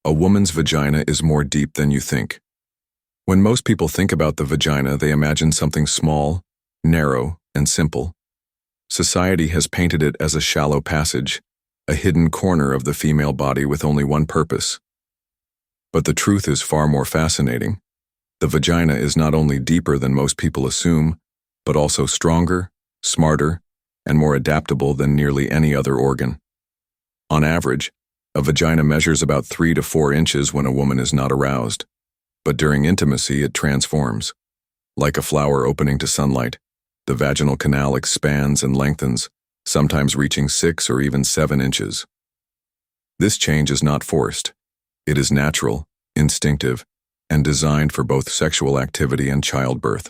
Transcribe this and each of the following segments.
A woman's vagina is more deep than you think. When most people think about the vagina, they imagine something small, narrow, and simple. Society has painted it as a shallow passage, a hidden corner of the female body with only one purpose. But the truth is far more fascinating. The vagina is not only deeper than most people assume, but also stronger, smarter, and more adaptable than nearly any other organ. On average, a vagina measures about 3 to 4 inches when a woman is not aroused, but during intimacy it transforms. Like a flower opening to sunlight, the vaginal canal expands and lengthens, sometimes reaching 6 or even 7 inches. This change is not forced. It is natural, instinctive, and designed for both sexual activity and childbirth.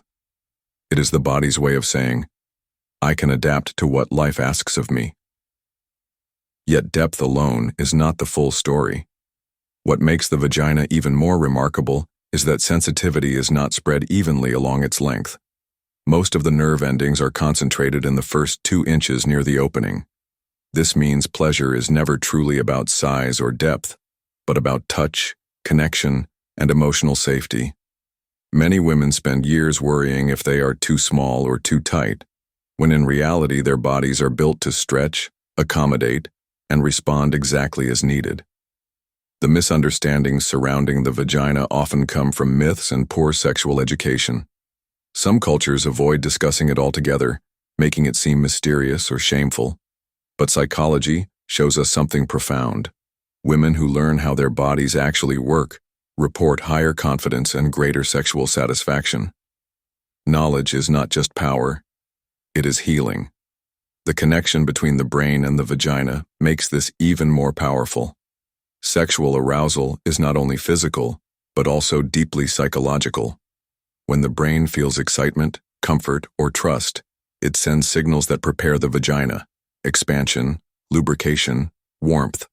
It is the body's way of saying, I can adapt to what life asks of me. Yet depth alone is not the full story. What makes the vagina even more remarkable is that sensitivity is not spread evenly along its length. Most of the nerve endings are concentrated in the first 2 inches near the opening. This means pleasure is never truly about size or depth, but about touch, connection, and emotional safety. Many women spend years worrying if they are too small or too tight, when in reality their bodies are built to stretch, accommodate, and respond exactly as needed. The misunderstandings surrounding the vagina often come from myths and poor sexual education. Some cultures avoid discussing it altogether, making it seem mysterious or shameful. But psychology shows us something profound. Women who learn how their bodies actually work report higher confidence and greater sexual satisfaction. Knowledge is not just power, it is healing. The connection between the brain and the vagina makes this even more powerful. Sexual arousal is not only physical, but also deeply psychological. When the brain feels excitement, comfort, or trust, it sends signals that prepare the vagina: expansion, lubrication, warmth.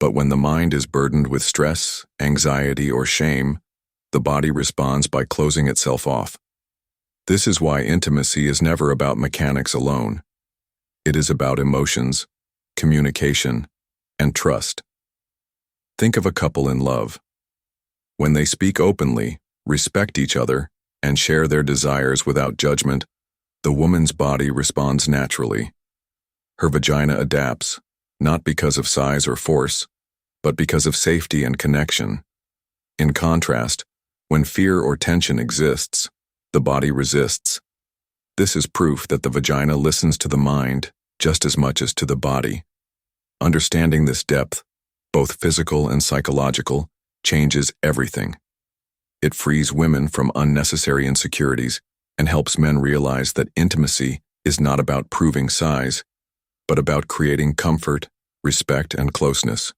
But when the mind is burdened with stress, anxiety, or shame, the body responds by closing itself off. This is why intimacy is never about mechanics alone. It is about emotions, communication, and trust. Think of a couple in love. When they speak openly, respect each other, and share their desires without judgment, the woman's body responds naturally. Her vagina adapts, not because of size or force, but because of safety and connection. In contrast, when fear or tension exists, the body resists. This is proof that the vagina listens to the mind just as much as to the body. Understanding this depth, both physical and psychological, changes everything. It frees women from unnecessary insecurities and helps men realize that intimacy is not about proving size, but about creating comfort, respect, and closeness.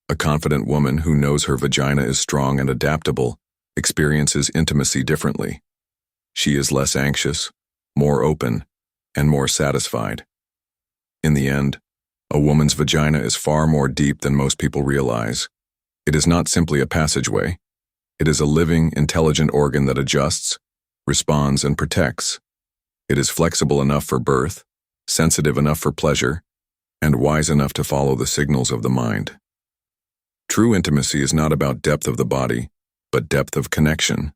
A confident woman who knows her vagina is strong and adaptable experiences intimacy differently. She is less anxious, more open, and more satisfied. In the end, a woman's vagina is far more deep than most people realize. It is not simply a passageway. It is a living, intelligent organ that adjusts, responds, and protects. It is flexible enough for birth, sensitive enough for pleasure, and wise enough to follow the signals of the mind. True intimacy is not about depth of the body, but depth of connection.